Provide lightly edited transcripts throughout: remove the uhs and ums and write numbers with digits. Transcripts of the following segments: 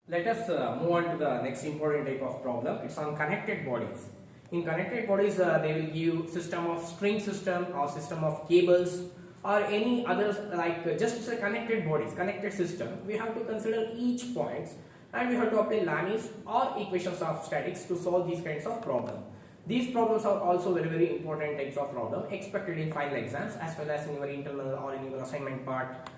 Let us move on to the next important type of problem. It's on connected bodies. In connected bodies, they will give system of string system or system of cables or any others like just connected bodies, connected system. We have to consider each points and we have to apply Lami's or equations of statics to solve these kinds of problems. These problems are also very important types of problem expected in final exams as well as in your internal or in your assignment part.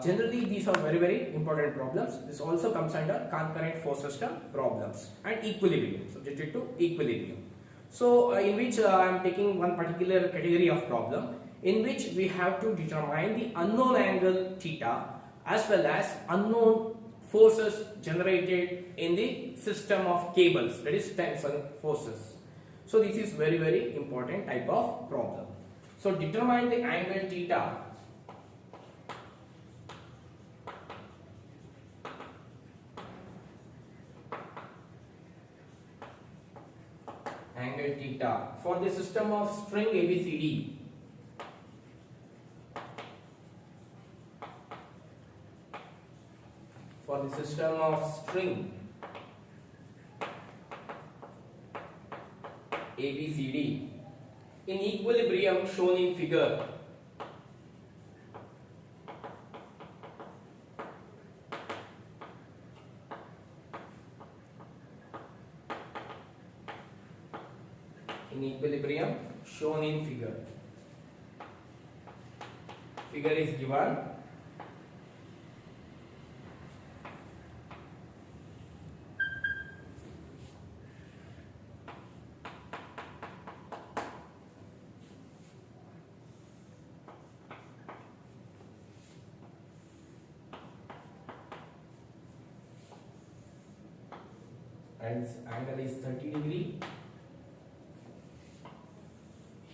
Generally, these are very important problems. This also comes under concurrent force system problems and equilibrium, subjected to equilibrium. So, in which I am taking one particular category of problem in which we have to determine the unknown angle theta as well as unknown forces generated in the system of cables, that is tensile forces. So, this is very important type of problem. So, determine the angle theta. Angle theta for the system of string ABCD. For the system of string ABCD in equilibrium shown in figure. In equilibrium shown in figure. Figure is given. And its angle is 30 degree.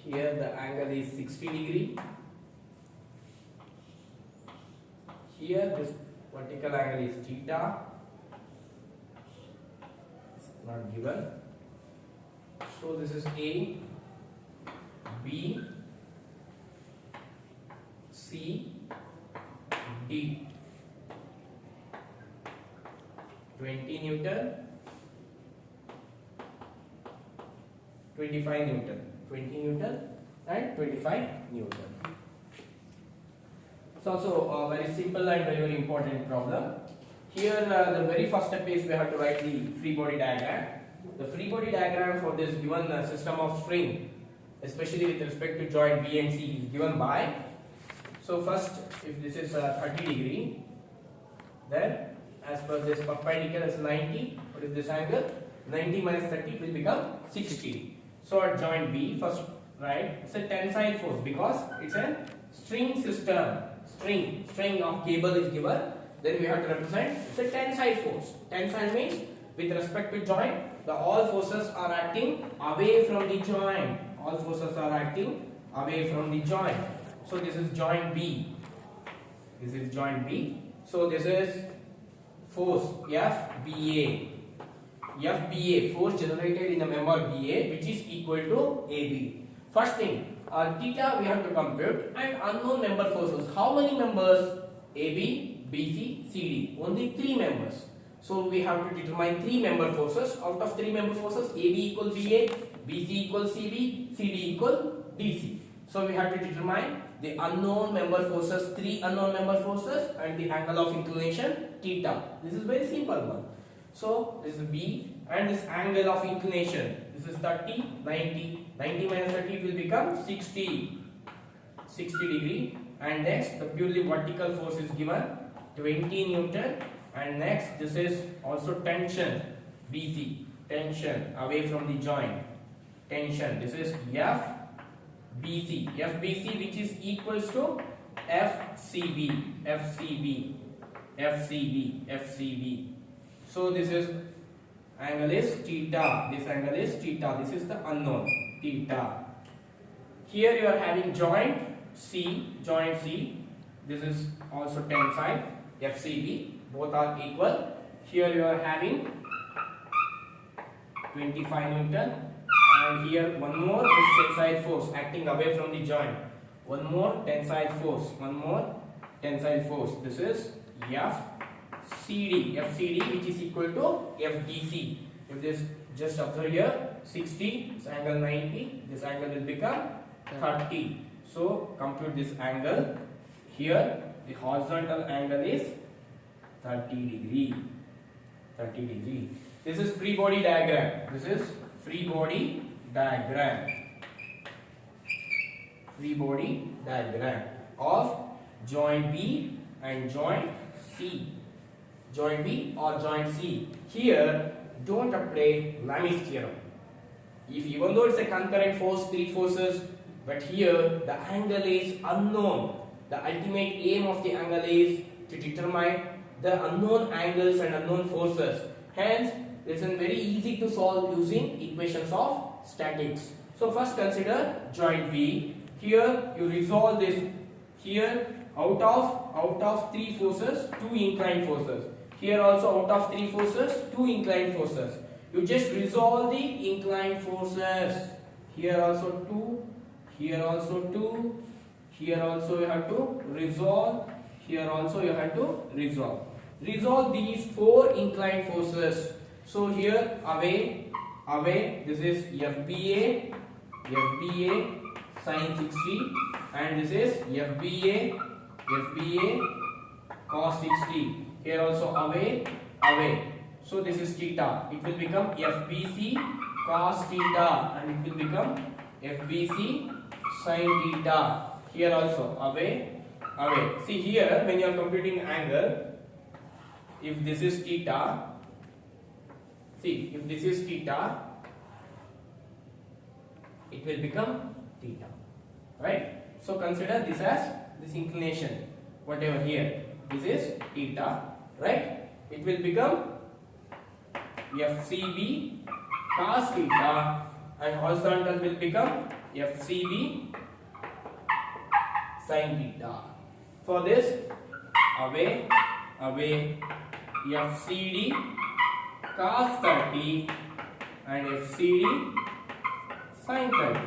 Here the angle is 60 degree. Here this vertical angle is theta. It's not given. So this is A, B, C, D. 20 Newton, 25 Newton. 20 Newton and 25 Newton. It's also a very simple and very important problem. Here the very first step is we have to write the free body diagram. The free body diagram for this given system of string, especially with respect to joint B and C, is given by. So first, if this is 30 degree, then as per this perpendicular is 90. What is this angle? 90 minus 30 will become 60. So at joint B, first right, it's a tensile force because it's a string system. String of cable is given. Then we have to represent it's a tensile force. Tensile means with respect to joint, the all forces are acting away from the joint. All forces are acting away from the joint. So this is joint B. This is joint B. So this is force FBA. FBA, force generated in the member BA, which is equal to AB. First thing, theta we have to compute and unknown member forces. How many members? AB, BC, CD. Only 3 members. So we have to determine 3 member forces. Out of 3 member forces, AB equal BA, BC equal CB, CD equal DC. So we have to determine the unknown member forces, 3 unknown member forces, and the angle of inclination theta. This is very simple one. So this is B and this angle of inclination. This is 30, 90. 90 minus 30 will become 60 degree. And next the purely vertical force is given 20 Newton. And next this is also tension BC. Tension away from the joint. Tension. This is FBC. FBC which is equals to FCB. FCB. FCB. FCB. So this is angle is theta. This angle is theta. This is the unknown theta. Here you are having joint C. This is also tensile FCB. Both are equal. Here you are having 25 Newton, and here one more is tensile force acting away from the joint. One more tensile force. This is CD, FCD, which is equal to FDC. If this, just observe here, 60, this angle 90, this angle will become 30. So compute this angle. Here the horizontal angle is 30 degree. 30 degree. This is free body diagram. This is free body diagram. Free body diagram of joint B and joint C. Joint B or joint C. Here, don't apply Lami's theorem. If even though it's a concurrent force, three forces, but here the angle is unknown. The ultimate aim of the angle is to determine the unknown angles and unknown forces. Hence, this is very easy to solve using equations of statics. So first consider joint B. Here you resolve this. Here out of three forces, two inclined forces. Here also out of three forces, two inclined forces. You just resolve the inclined forces. Here also two, here also two, here also you have to resolve, here also you have to resolve. Resolve these four inclined forces. So here away, this is FBA sin 60, and this is FBA cos 60. Here also away. So this is theta. It will become FBC cos theta, and it will become FBC sin theta. Here also away. See here, when you are computing angle, if this is theta, see, if this is theta, it will become theta, right? So consider this as this inclination, whatever here, this is theta, right? It will become FCB cos theta, and horizontal will become FCB sin theta. For this, away, FCD cos 30 and FCD sin 30.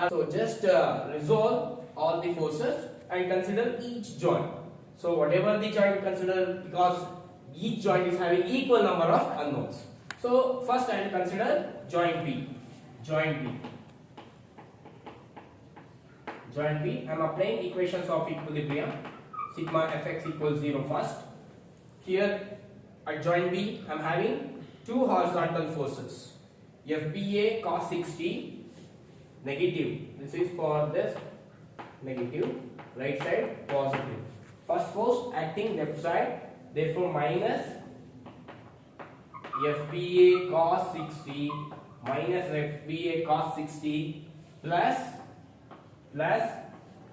So just resolve all the forces and consider each joint. So whatever the joint consider, because each joint is having equal number of unknowns. So first I will consider joint B. Joint B, I am applying equations of equilibrium. Sigma fx equals 0 first. Here at joint B, I am having two horizontal forces. FBA cos 60 negative. This is for this negative. Right side positive. First force acting left side. Therefore minus FBA cos 60 minus FBA cos 60 plus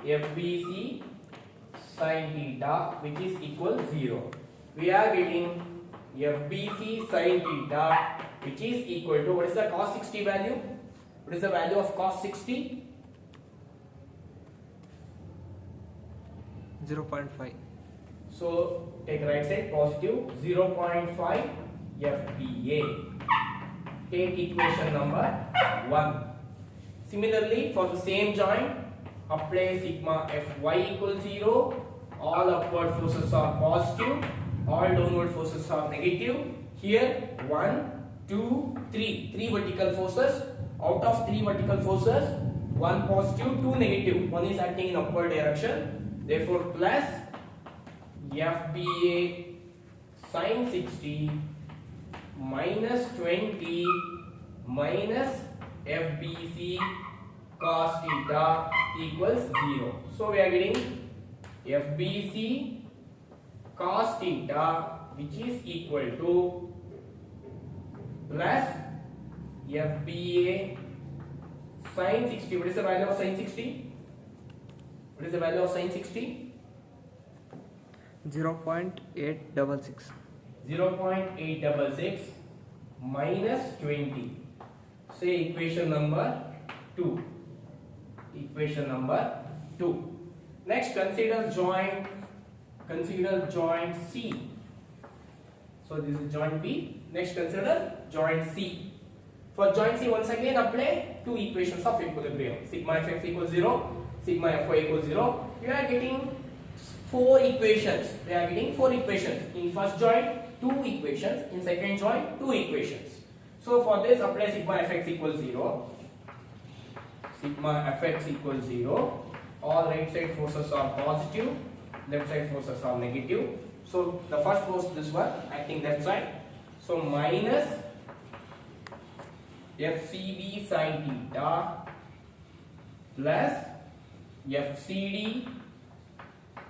FBC sin theta, which is equal 0. We are getting FBC sin theta, which is equal to, what is the cos 60 value? What is the value of cos 60? 0.5. So take right side positive, 0.5 FBA. Take equation number 1. Similarly, for the same joint, apply sigma Fy equals 0. All upward forces are positive, all downward forces are negative. Here 1, 2, 3. 3 vertical forces. Out of 3 vertical forces, 1 positive, 2 negative. 1 is acting in upward direction. Therefore plus FBA sin 60 minus 20 minus FBC cos theta equals 0. So we are getting FBC cos theta, which is equal to plus FBA sin 60. What is the value of sin 60? What is the value of sin 60? 0.866. 0.866 minus 20. Say equation number 2. Equation number 2. Next, consider joint C. So this is joint B. Next, consider joint C. For joint C, once again apply two equations of equilibrium. Sigma fx equals 0, sigma fy equals 0. You are getting 4 equations. We are getting 4 equations. In first joint, 2 equations. In second joint, 2 equations. So for this, apply sigma fx equals 0. Sigma fx equals 0. All right side forces are positive, left side forces are negative. So the first force, this one, acting left side. So minus FCB sin theta plus FCD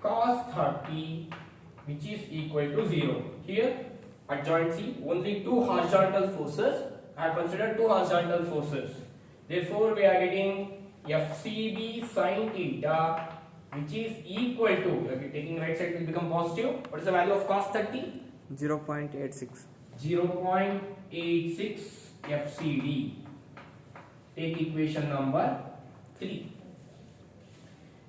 cos 30, which is equal to 0. Here at joint C, only 2 horizontal forces. I have considered 2 horizontal forces. Therefore, we are getting FCB sin theta, which is equal to, if taking right side will become positive. What is the value of cos 30? 0.86. 0.86 FCD. Take equation number 3.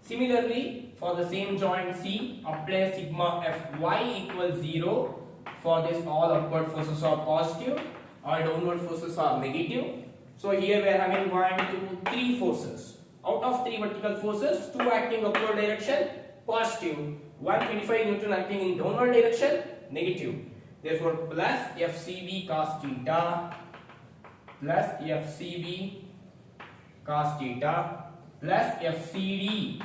Similarly, for the same joint C, apply sigma Fy equals 0. For this, all upward forces are positive, all downward forces are negative. So here we are having 1, 2, 3 forces. Out of 3 vertical forces, 2 acting upward direction, positive. 125 Newton acting in downward direction, negative. Therefore, plus FCB cos theta plus FCB cos theta plus FCD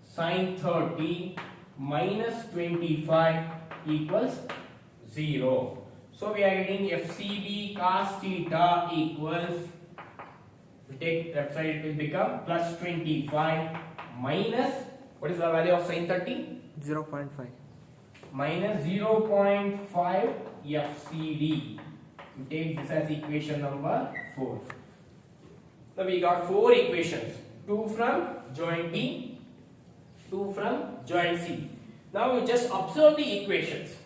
sin 30 minus 25 equals 0. So we are getting FCB cos theta equals, we take left side, it will become plus 25 minus, what is the value of sin 30? 0.5. Minus 0.5 FCD. We take this as equation number 4. Now we got 4 equations. 2 from joint B, 2 from joint C. Now we just observe the equations.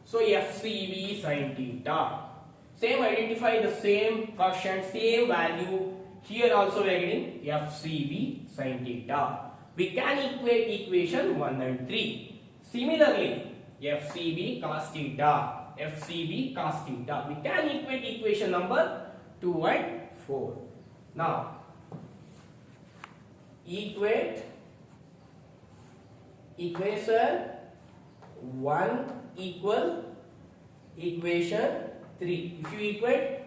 So FCB sin theta. Same, identify the same coefficient, same value. Here also we are getting FCB sin theta. We can equate equation 1 and 3. Similarly, FCB cos theta. FCB cos theta. We can equate equation number 2 and 4. Now, equate equation 1 equal equation 3. If you equate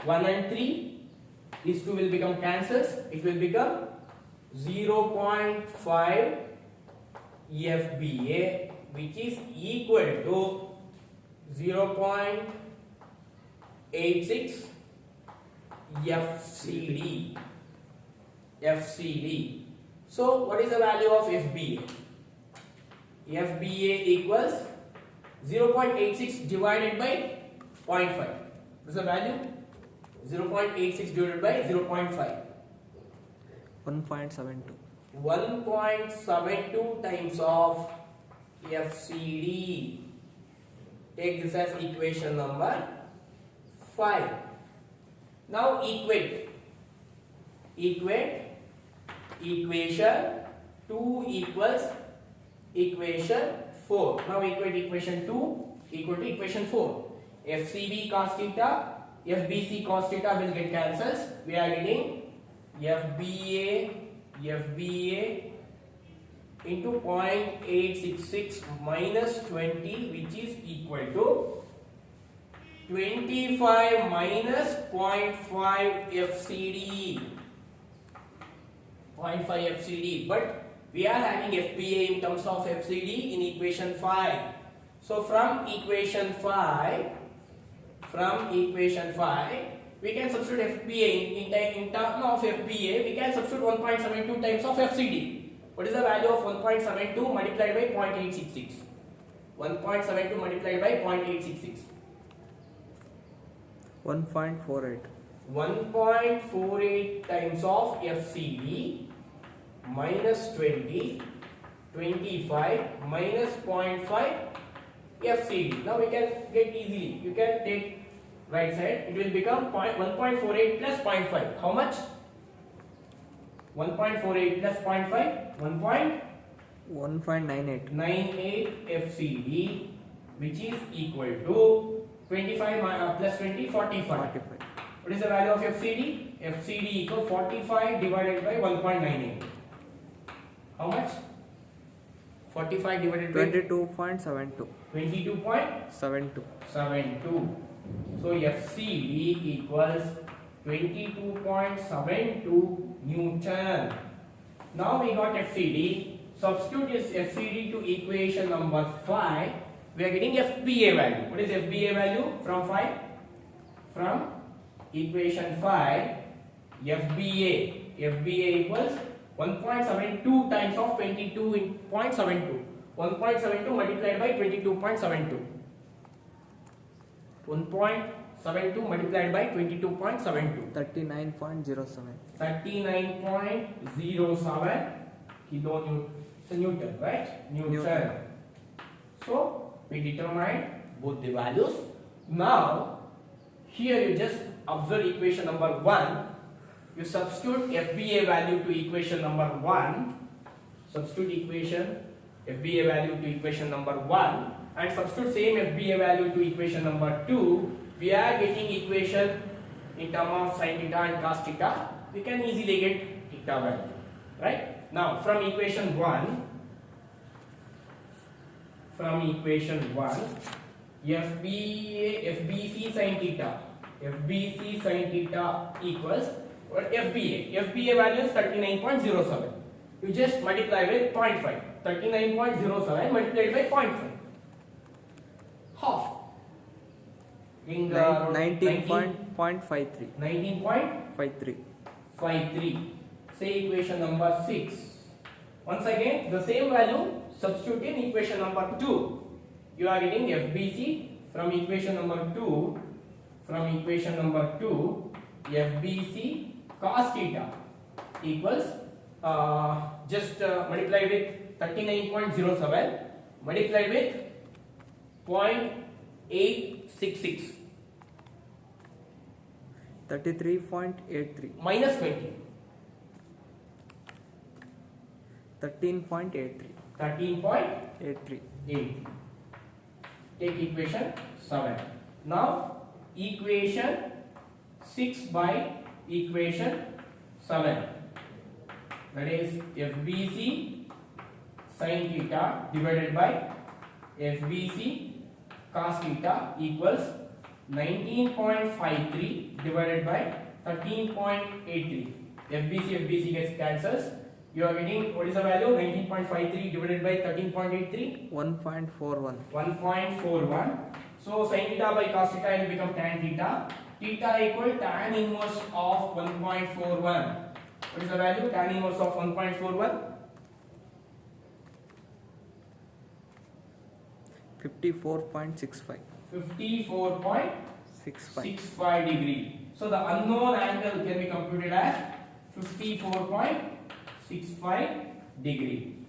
1 and 3, these two will become cancels. It will become 0.5 FBA, which is equal to 0.86 FCD. FCD. So, what is the value of FBA? FBA equals 0.86 divided by 0.5. What is the value? 0.86 divided by 0.5. 1.72. 1.72 times of FCD. Take this as equation number 5. Now equate equation 2 equals equation 4. Now equate equation 2 equal to equation 4. FCB cos theta, FBC cos theta will get cancels. We are getting FBA into 0.866 minus 20, which is equal to 25 minus 0.5 FCD. 0.5 FCD. But we are having FBA in terms of FCD in equation 5. So from equation 5, we can substitute FBA in terms of FBA. We can substitute 1.72 times of FCD. What is the value of 1.72 multiplied by 0.866? 1.72 multiplied by 0.866. 1.48. 1.48 times of FCD minus 20, 25 minus 0.5 FCD. Now we can get easily. You can take right side. It will become 1.48 plus 0.5. How much? 1.48 plus 0.5. 1.98. 98 FCD, which is equal to 25 plus 20, 45. What is the value of FCD? FCD equal 45 divided by 1.98. How much? 45 divided by 22.72. 22.72. 72. So FCD equals 22.72 Newton. Now we got FCD. Substitute this FCD to equation number 5. We are getting FBA value. What is FBA value from 5? From equation 5, FBA equals 1.72 times of 22.72. 1.72 multiplied by 22.72. 1.72 multiplied by 22.72. 39.07. 39.07 kilonewton. It's a Newton, right? Newton. So we determine both the values. Now here you just observe equation number 1. You substitute FBA value to equation number 1. Substitute FBA value to equation number 1 and substitute same FBA value to equation number 2. We are getting equation in terms of sin theta and cos theta. We can easily get theta value, right? Now from equation 1, FBC sin theta equals what? FBA value is 39.07. You just multiply with 0.5. 39.07 multiplied by 0.5. Half. 19.53. 19.53. Say equation number 6. Once again, the same value substitute in equation number 2. You are getting FBC from equation number 2. FBC cos theta equals just multiply with 39.07 multiplied with 0.866 33.83. minus 20. 13.83. 13.83. Take equation 7. Now equation 6 by equation 7. That is FBC sin theta divided by FBC cos theta equals 19.53 divided by 13.83. FBC gets cancels. You are getting, what is the value? 19.53 divided by 13.83? 1.41. 1.41. So sin theta by cos theta will become tan theta. Theta equal tan inverse of 1.41. What is the value? Tan inverse of 1.41? 54.65. 54.65 degree. So the unknown angle can be computed as 54.65 degree.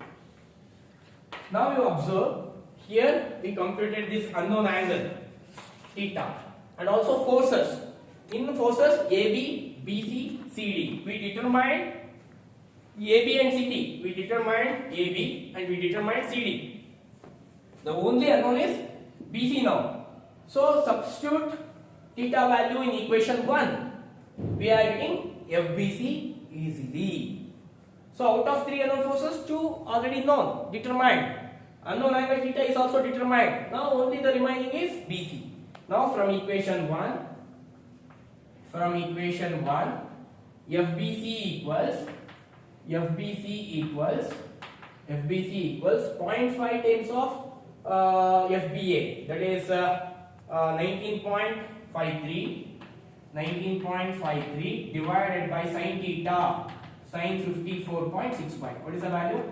Now you observe here we computed this unknown angle theta and also forces. In forces AB, BC, CD, we determined AB and CD. We determined AB and we determined CD. The only unknown is BC now. So substitute theta value in equation 1. We are getting FBC easily. So out of 3 unknown forces, 2 already known, determined. Unknown angle theta is also determined. Now only the remaining is BC. Now from equation 1, FBC equals 0.5 times of FBA, that is 19.53 divided by sin theta, sin 54.65. What is the value?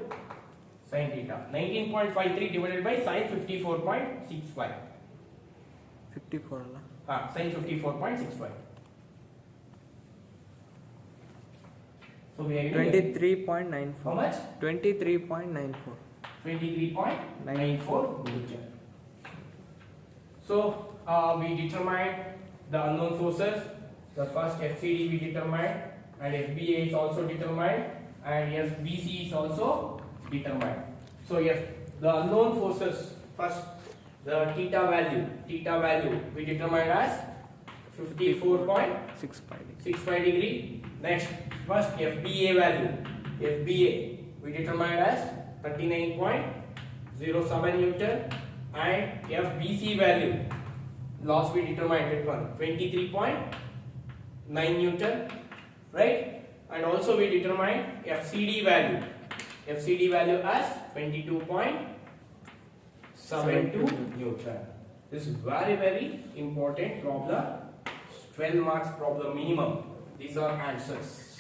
Sin theta 19.53 divided by sin 54.65. 54 ಅಲ್ಲ Sin 54.65. So we are getting 23.94. how much? 23.94. 23.94 Newton. So we determined the unknown sources. The first FCD we determined, and FBA is also determined, and FBC is also determined. So if the unknown forces, first the theta value we determined as 54.65 65 degree. Next, first FBA value, we determined as 39.07 Newton, and FBC value last we determined that one 23.9 Newton, right? And also we determined FCD value as 22.72 Newton. This is very important problem. 12 marks problem minimum. These are answers.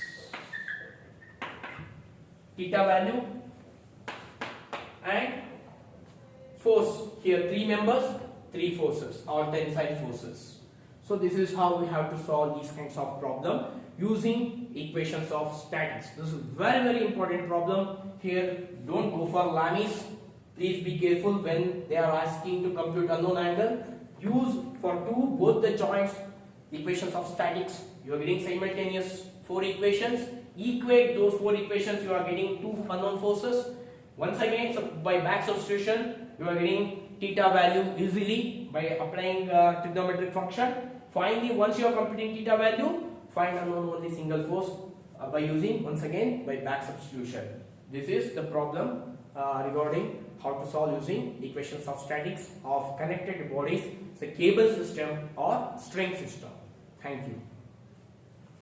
Theta value and force. Here 3 members, 3 forces or tensile forces. So this is how we have to solve these kinds of problem using equations of statics. This is very important problem. Here don't go for Lamis. Please be careful when they are asking to compute unknown angle. Use for both the joints equations of statics. You are getting simultaneous 4 equations. Equate those 4 equations, you are getting 2 unknown forces. Once again, so by back substitution, you are getting theta value easily by applying trigonometric function. Finally, once you are computing theta value, find unknown only single force by using once again by back substitution. This is the problem regarding how to solve using equations of statics of connected bodies, the cable system or string system. Thank you.